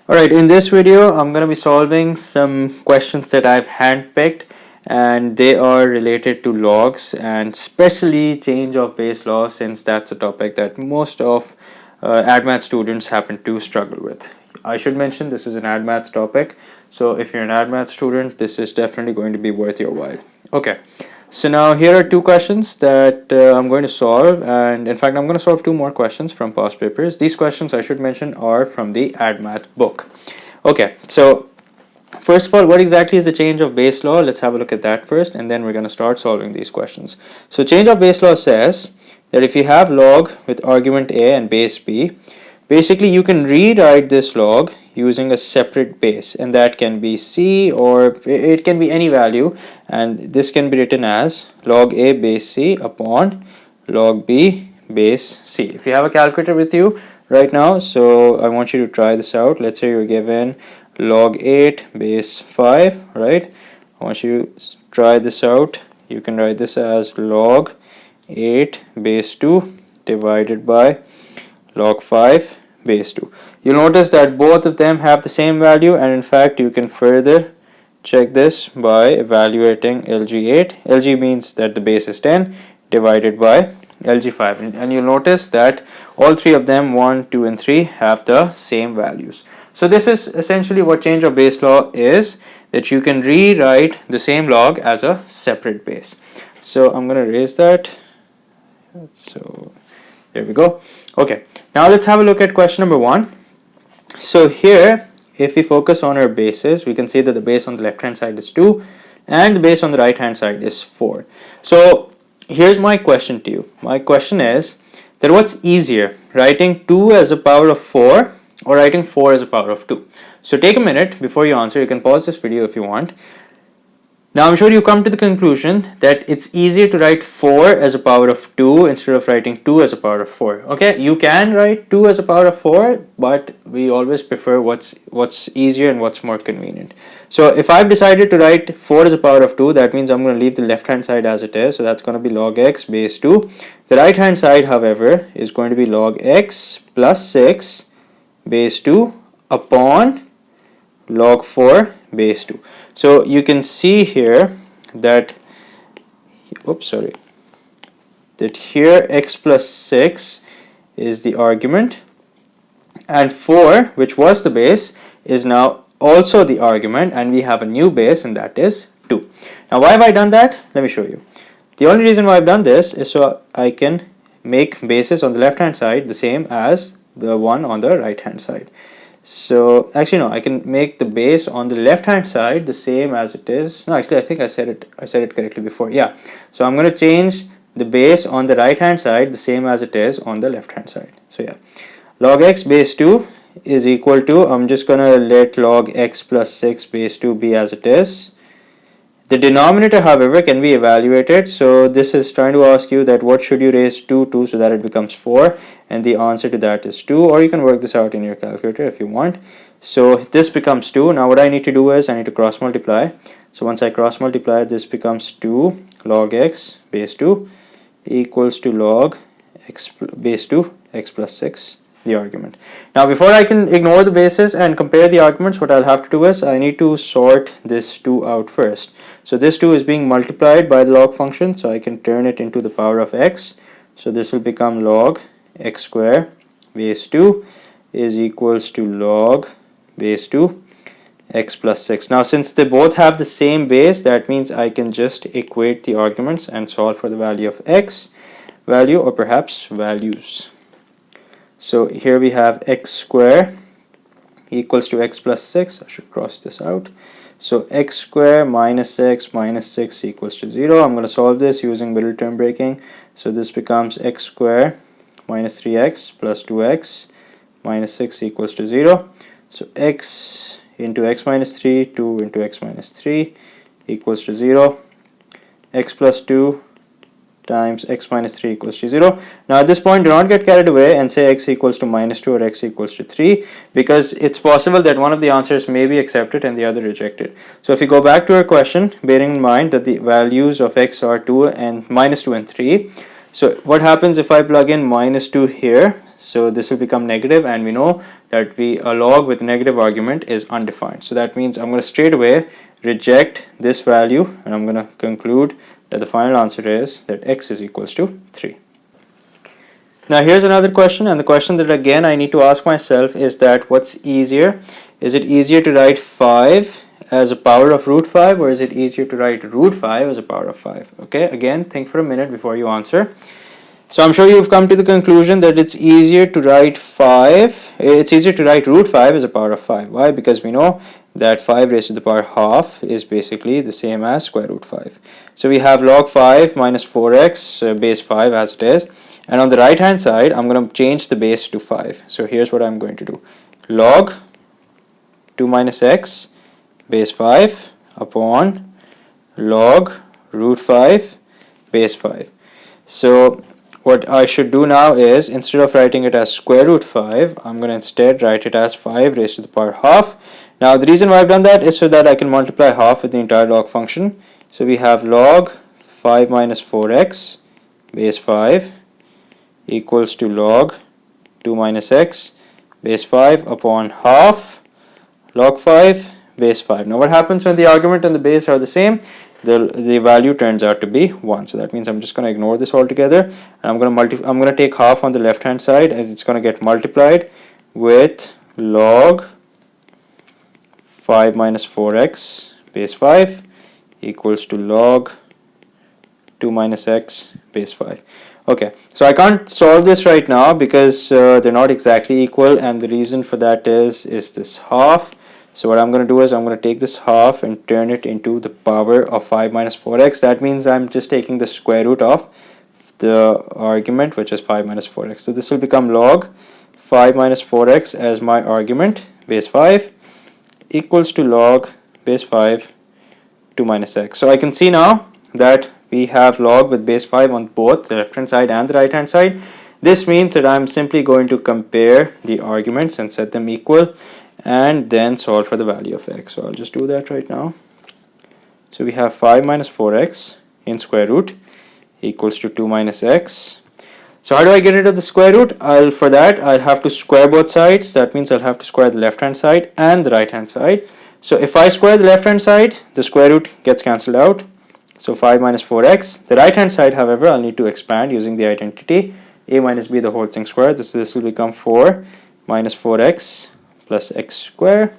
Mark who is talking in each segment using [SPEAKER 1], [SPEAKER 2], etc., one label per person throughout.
[SPEAKER 1] Alright, in this video I'm going to be solving some questions that I've handpicked, and they are related to logs and especially change of base law, since that's a topic that most of AdMath students happen to struggle with. I should mention this is an AdMath topic, so if you're an AdMath student, this is definitely going to be worth your while. Okay. So now here are two questions that I'm going to solve, and in fact I'm going to solve two more questions from past papers. These questions, I should mention, are from the AdMath book. Okay, so first of all, what exactly is the change of base law? Let's have a look at that first, and then we're going to start solving these questions. So change of base law says that if you have log with argument a and base b, basically you can rewrite this log using a separate base, and that can be c or it can be any value, and this can be written as log a base c upon log b base c. If you have a calculator with you right now, so I want you to try this out. Let's say you're given log 8 base 5, right? I want you to try this out. You can write this as log 8 base 2 divided by log 5 base 2. You'll notice that both of them have the same value, and in fact you can further check this by evaluating LG8. LG means that the base is 10 divided by LG5, and you'll notice that all three of them, 1, 2 and 3, have the same values. So this is essentially what change of base law is, that you can rewrite the same log as a separate base. So I'm going to erase that. So there we go. Okay, now let's have a look at question number 1. So here, if we focus on our bases, we can see that the base on the left hand side is 2 and the base on the right hand side is 4. So here's my question to you. My question is that what's easier, writing 2 as a power of 4 or writing 4 as a power of 2? So take a minute before you answer. You can pause this video if you want. Now I'm sure you come to the conclusion that it's easier to write 4 as a power of 2 instead of writing 2 as a power of 4. Okay, you can write 2 as a power of 4, but we always prefer what's easier and what's more convenient. So if I've decided to write 4 as a power of 2, that means I'm going to leave the left hand side as it is. So that's going to be log x base 2. The right hand side, however, is going to be log x plus 6 base 2 upon log 4 base 2. So you can see here that that here x plus 6 is the argument, and 4, which was the base, is now also the argument, and we have a new base, and that is 2. Now why have I done that? Let me show you. The only reason why I've done this is so I can make bases on the left hand side the same as the one on the right hand side. So actually no, I can make the base on the left hand side the same as it is. No, actually I think I said it correctly before. Yeah. So I'm going to change the base on the right hand side the same as it is on the left hand side. So yeah, log x base 2 is equal to, I'm just going to let log x plus 6 base 2 be as it is. The denominator, however, can be evaluated. So this is trying to ask you that what should you raise 2 to so that it becomes 4, and the answer to that is 2, or you can work this out in your calculator if you want. So this becomes 2. Now what I need to do is I need to cross multiply. So once I cross multiply, this becomes 2 log x base 2 equals to log x base 2 x plus 6, the argument. Now before I can ignore the bases and compare the arguments, what I'll have to do is I need to sort this 2 out first. So this 2 is being multiplied by the log function, so I can turn it into the power of x. So this will become log x square base 2 is equals to log base 2 x plus 6. Now since they both have the same base, that means I can just equate the arguments and solve for the value of x value, or perhaps values. So here we have x square equals to x plus 6. I should cross this out. So x square minus x minus 6 equals to 0. I'm going to solve this using middle term breaking. So this becomes x square minus 3x plus 2x minus 6 equals to 0. So x into x minus 3, 2 into x minus 3 equals to 0. X plus 2 times x minus 3 equals to 0. Now at this point, do not get carried away and say x equals to minus 2 or x equals to 3, because it's possible that one of the answers may be accepted and the other rejected. So if you go back to our question, bearing in mind that the values of x are 2 and minus 2 and 3, so what happens if I plug in minus 2 here? so this will become negative, and we know that a log with negative argument is undefined. So that means I'm going to straight away reject this value, and I'm going to conclude that the final answer is that x is equals to 3. Now here's another question, and the question that again I need to ask myself is that what's easier? Is it easier to write 5 as a power of root 5, or is it easier to write root 5 as a power of 5? Okay, again, think for a minute before you answer. So I'm sure you've come to the conclusion that it's easier to write root 5 as a power of 5. Why? Because we know that 5 raised to the power half is basically the same as square root 5. So we have log 5 minus 4x base 5 as it is. And on the right hand side, I'm going to change the base to 5. So here's what I'm going to do. Log 2 minus x base 5 upon log root 5 base 5. So what I should do now is, instead of writing it as square root 5, I'm going to instead write it as 5 raised to the power half. Now the reason why I've done that is so that I can multiply half with the entire log function. So we have log 5 minus 4x base 5 equals to log 2 minus x base 5 upon half log 5 base 5. Now what happens when the argument and the base are the same? The value turns out to be 1. So that means I'm just going to ignore this altogether, and I'm going to take half on the left hand side, and it's going to get multiplied with log 5 minus 4x base 5 equals to log 2 minus x base 5. Okay, so I can't solve this right now because they're not exactly equal, and the reason for that is this half. So what I'm going to do is I'm going to take this half and turn it into the power of 5 minus 4x. That means I'm just taking the square root of the argument, which is 5 minus 4x. So this will become log 5 minus 4x as my argument base 5 equals to log base 5 2 minus x. So I can see now that we have log with base 5 on both the left hand side and the right hand side. This means that I'm simply going to compare the arguments and set them equal, and then solve for the value of x. So I'll just do that right now. So we have 5 minus 4x in square root equals to 2 minus x. So how do I get rid of the square root? For that I'll have to square both sides. That means I'll have to square the left hand side and the right hand side. So if I square the left hand side, the square root gets cancelled out. So 5 minus 4x. The right hand side, however, I'll need to expand using the identity a minus b the whole thing squared. This will become 4 minus 4x plus x squared.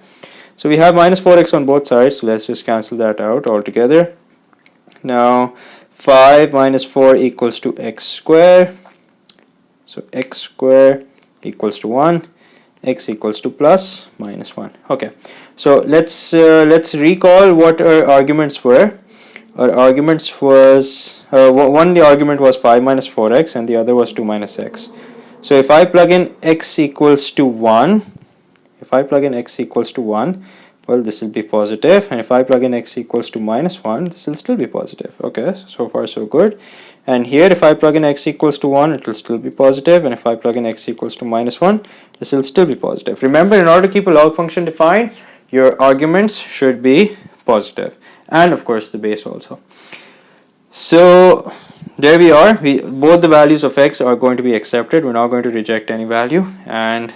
[SPEAKER 1] So we have minus 4x on both sides. So let's just cancel that out altogether. Now 5 minus 4 equals to x squared. So x squared equals to 1. X equals to plus minus 1. Okay. So let's recall what our arguments were. Our arguments was the argument was 5 minus 4x and the other was 2 minus x. So if I plug in x equals to 1, well, this will be positive, and if I plug in x equals to minus 1, this will still be positive. Okay, so far so good. And here if I plug in x equals to 1, it will still be positive, and if I plug in x equals to minus 1, this will still be positive. Remember, in order to keep a log function defined, your arguments should be positive, and of course the base also. So there we are. Both the values of x are going to be accepted. We're not going to reject any value, and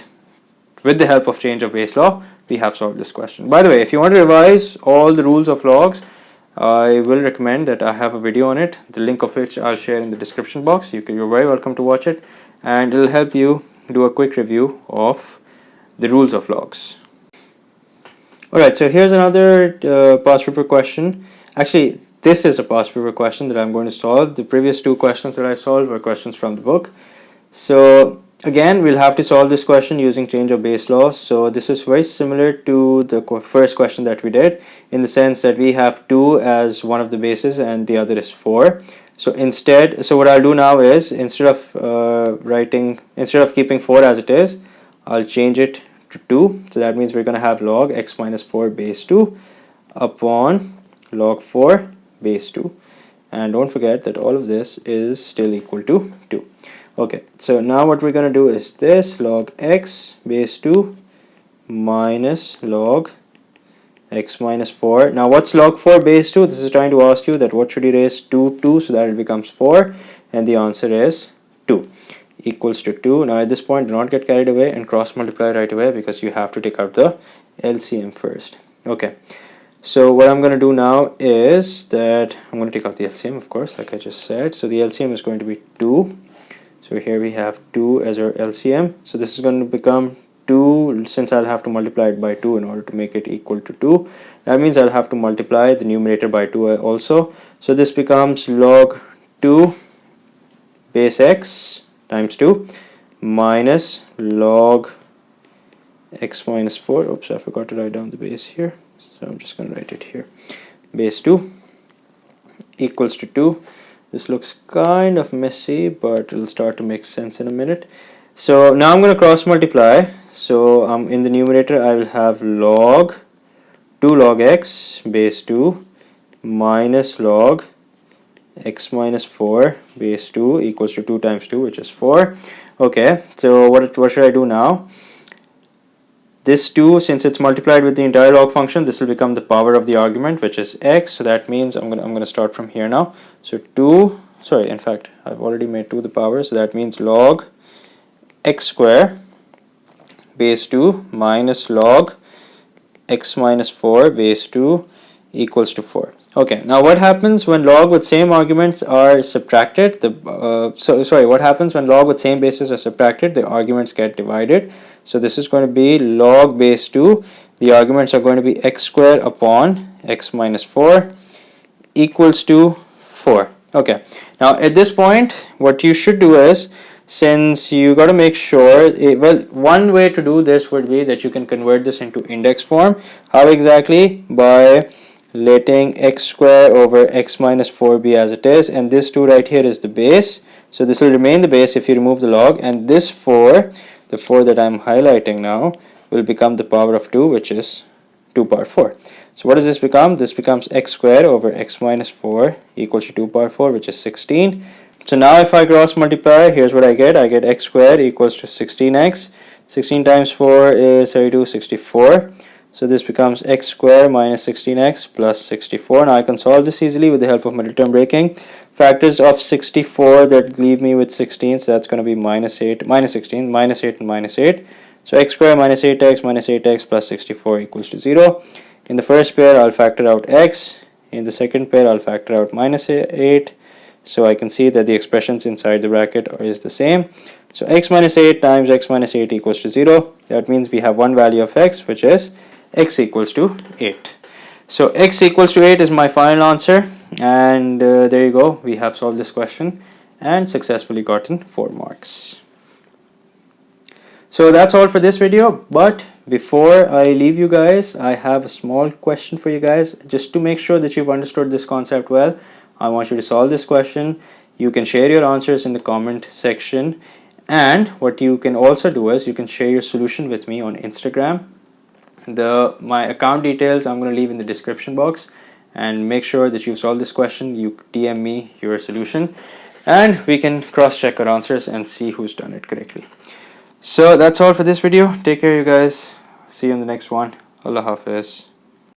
[SPEAKER 1] with the help of change of base law, we have solved this question. By the way, if you want to revise all the rules of logs, I will recommend that I have a video on it, the link of which I'll share in the description box. You're very welcome to watch it, and it'll help you do a quick review of the rules of logs. Alright, so here's another past paper question. Actually, this is a past paper question that I'm going to solve. The previous two questions that I solved were questions from the book. So again, we'll have to solve this question using change of base law. So this is very similar to the first question that we did, in the sense that we have 2 as one of the bases and the other is 4. So what I'll do now is, instead of keeping 4 as it is, I'll change it to 2. So that means we're going to have log x minus 4 base 2 upon log 4 base 2. And don't forget that all of this is still equal to 2. Okay, so now what we're going to do is this log x base 2 minus log x minus 4. Now what's log 4 base 2? This is trying to ask you that what should you raise 2 to so that it becomes 4, and the answer is 2. equals to 2. Now at this point, do not get carried away and cross multiply right away, because you have to take out the LCM first. Okay, so what I'm going to do now is that I'm going to take out the LCM, of course, like I just said. So the LCM is going to be 2. So here we have 2 as our LCM. So this is going to become 2, since I'll have to multiply it by 2 in order to make it equal to 2. That means I'll have to multiply the numerator by 2 also. So this becomes log 2 base x times 2 minus log x minus 4. Oops, I forgot to write down the base here. So I'm just going to write it here. Base 2 equals to 2. This looks kind of messy, but it'll start to make sense in a minute. So now I'm going to cross multiply. So in the numerator I will have log 2 log x base 2 minus log x minus 4 base 2 equals to 2 times 2, which is 4. Okay, so what should I do now? This 2, since it's multiplied with the entire log function, this will become the power of the argument, which is x. So that means I'm gonna start from here now. So 2, sorry, in fact I've already made 2 the power, so that means log x square base 2 minus log x minus 4 base 2 equals to 4. Okay, now what happens when log with same arguments are subtracted? What happens when log with same bases are subtracted? The arguments get divided. So this is going to be log base 2. The arguments are going to be x squared upon x minus 4 equals to 4. Okay, now at this point, what you should do is, since you got to make sure, well, one way to do this would be that you can convert this into index form. How exactly? By letting x square over x minus 4 be as it is, and this 2 right here is the base. So this will remain the base if you remove the log, and this 4, the 4 that I'm highlighting now, will become the power of 2, which is 2 power 4. So what does this become? This becomes x squared over x minus 4 equals to 2 power 4, which is 16. So now if I cross multiply, here's what I get. I get x squared equals to 16x. 16 times 4 is 32, 64. So this becomes x squared minus 16x plus 64. Now I can solve this easily with the help of middle term breaking. Factors of 64 that leave me with 16, so that's going to be minus 8, minus 16, minus 8 and minus 8. So x squared minus 8x plus 64 equals to 0. In the first pair I'll factor out x. In the second pair I'll factor out minus 8. So I can see that the expressions inside the bracket is the same. So x minus 8 times x minus 8 equals to 0. That means we have one value of x, which is x equals to 8. So x equals to 8 is my final answer, and there you go, we have solved this question and successfully gotten 4 marks. So that's all for this video, but before I leave you guys, I have a small question for you guys. Just to make sure that you've understood this concept well, I want you to solve this question. You can share your answers in the comment section, and what you can also do is you can share your solution with me on Instagram. My account details I'm going to leave in the description box, and make sure that you've solved this question. You DM me your solution and we can cross check our answers and see who's done it correctly. So that's all for this video. Take care, you guys. See you in the next one. Allah Hafiz.